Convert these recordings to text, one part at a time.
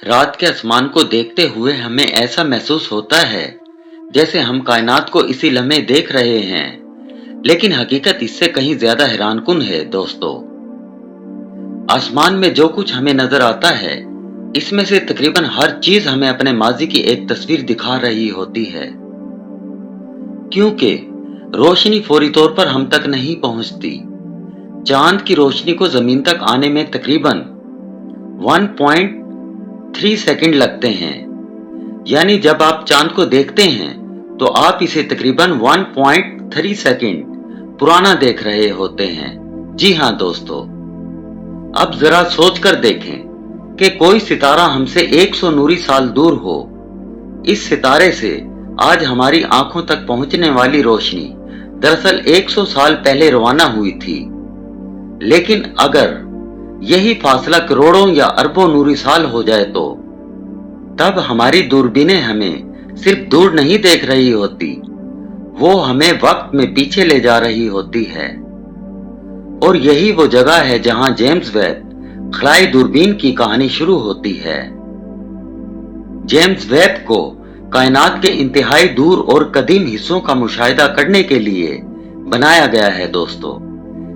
रात के आसमान को देखते हुए हमें ऐसा महसूस होता है जैसे हम कायनात को इसी लम्हे देख रहे हैं, लेकिन हकीकत इससे कहीं ज्यादा हैरानकुन है दोस्तों। आसमान में जो कुछ हमें नजर आता है, इसमें से तकरीबन हर चीज हमें अपने माजी की एक तस्वीर दिखा रही होती है, क्योंकि रोशनी फौरी तौर पर हम तक नहीं पहुंचती। चांद की रोशनी को जमीन तक आने में तकरीबन 1.3 सेकंड लगते हैं। यानी जब आप चांद को देखते हैं तो आप इसे तकरीबन 1.3 सेकंड पुराना देख रहे होते हैं। जी हां दोस्तों, अब जरा सोचकर देखें कि कोई सितारा हमसे 100 नूरी साल दूर हो। इस सितारे से आज हमारी आंखों तक पहुंचने वाली रोशनी दरअसल 100 साल पहले रवाना हुई थी, लेकिन अगर यही फासला करोड़ों या अरबों नूरी साल हो जाए तो तब हमारी दूरबीनें हमें सिर्फ दूर नहीं देख रही होती, वो हमें वक्त में पीछे ले जा रही होती है। और यही वो जगह है जहां जेम्स वेब खलाई दूरबीन की कहानी शुरू होती है। जेम्स वेब को कायनात के इंतहाई दूर और कदीम हिस्सों का मुशाहिदा करने के लिए बनाया गया है दोस्तों।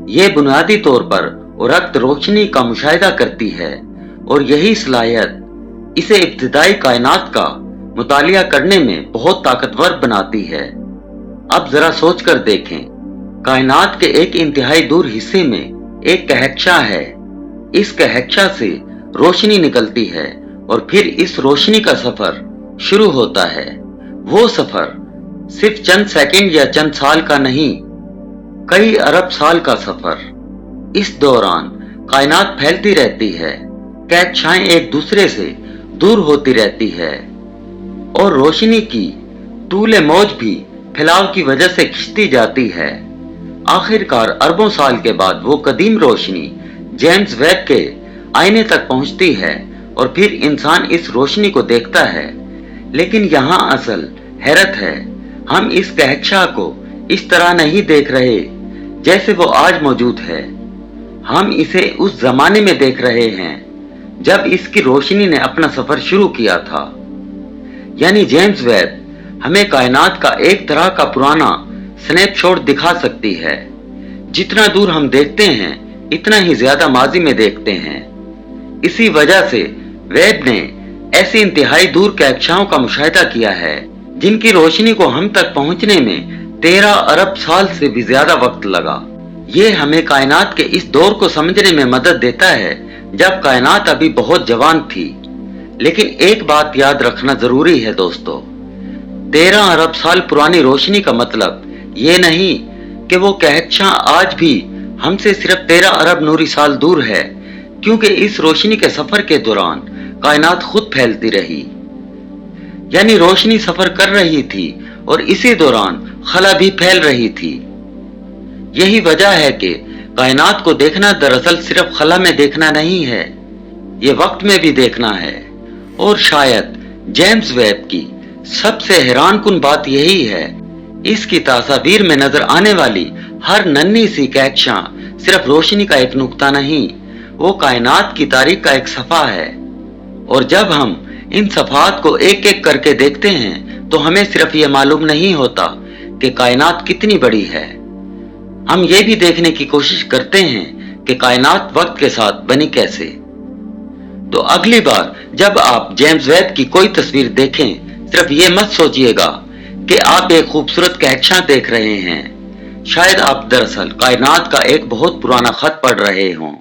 ये बुनियादी तौर पर रक्त रोशनी का मुशाहिदा करती है और यही सलाहियत इसे इब्तिदाई कायनात का मुतालिया करने में बहुत ताकतवर बनाती है। अब जरा सोचकर देखें, कायनात के एक इंतहाई दूर हिस्से में एक कहकशां है। इस कहकशां से रोशनी निकलती है और फिर इस रोशनी का सफर शुरू होता है। वो सफर सिर्फ चंद सेकंड या चंद साल का नहीं, कई अरब साल का सफर। इस दौरान कायनात फैलती रहती है, कहकशाएं एक दूसरे से दूर होती रहती है और रोशनी की तूले मौज भी फैलाव की वजह से खिंचती जाती है। आखिरकार अरबों साल के बाद वो कदीम रोशनी जेम्स वेब के आईने तक पहुंचती है और फिर इंसान इस रोशनी को देखता है। लेकिन यहाँ असल हैरत है, हम इस कहकशां को इस तरह नहीं देख रहे जैसे वो आज मौजूद है। हम इसे उस जमाने में देख रहे हैं जब इसकी रोशनी ने अपना सफर शुरू किया था। यानी जेम्स वेब हमें कायनात का एक तरह का पुराना स्नैपशॉट दिखा सकती है। जितना दूर हम देखते हैं इतना ही ज्यादा माजी में देखते हैं। इसी वजह से वेब ने ऐसी इंतहाई दूर कहकशाओं का मुशाहिदा किया है जिनकी रोशनी को हम तक पहुंचने में 13 अरब साल से भी ज्यादा वक्त लगा। ये हमें कायनात के इस दौर को समझने में मदद देता है जब कायनात अभी बहुत जवान थी। लेकिन एक बात याद रखना जरूरी है दोस्तों, 13 अरब साल पुरानी रोशनी का मतलब ये नहीं कि वो कहकशां आज भी हमसे सिर्फ 13 अरब नूरी साल दूर है, क्योंकि इस रोशनी के सफर के दौरान कायनात खुद फैलती रही। यानी रोशनी सफर कर रही थी और इसी दौरान खला भी फैल रही थी। यही वजह है कि कायनात को देखना दरअसल सिर्फ खला में देखना नहीं है, ये वक्त में भी देखना है। और शायद जेम्स वेब की सबसे हैरानकुन बात यही है, इसकी तस्वीर में नजर आने वाली हर नन्ही सी कहकशां सिर्फ रोशनी का एक नुक्ता नहीं, वो कायनात की तारीख का एक सफा है। और जब हम इन सफात को एक एक करके देखते हैं तो हमें सिर्फ ये मालूम नहीं होता कि कायनात कितनी बड़ी है, हम ये भी देखने की कोशिश करते हैं कि कायनात वक्त के साथ बनी कैसे। तो अगली बार जब आप जेम्स वेब की कोई तस्वीर देखें, सिर्फ ये मत सोचिएगा कि आप एक खूबसूरत कहकशां देख रहे हैं। शायद आप दरअसल कायनात का एक बहुत पुराना खत पढ़ रहे हों।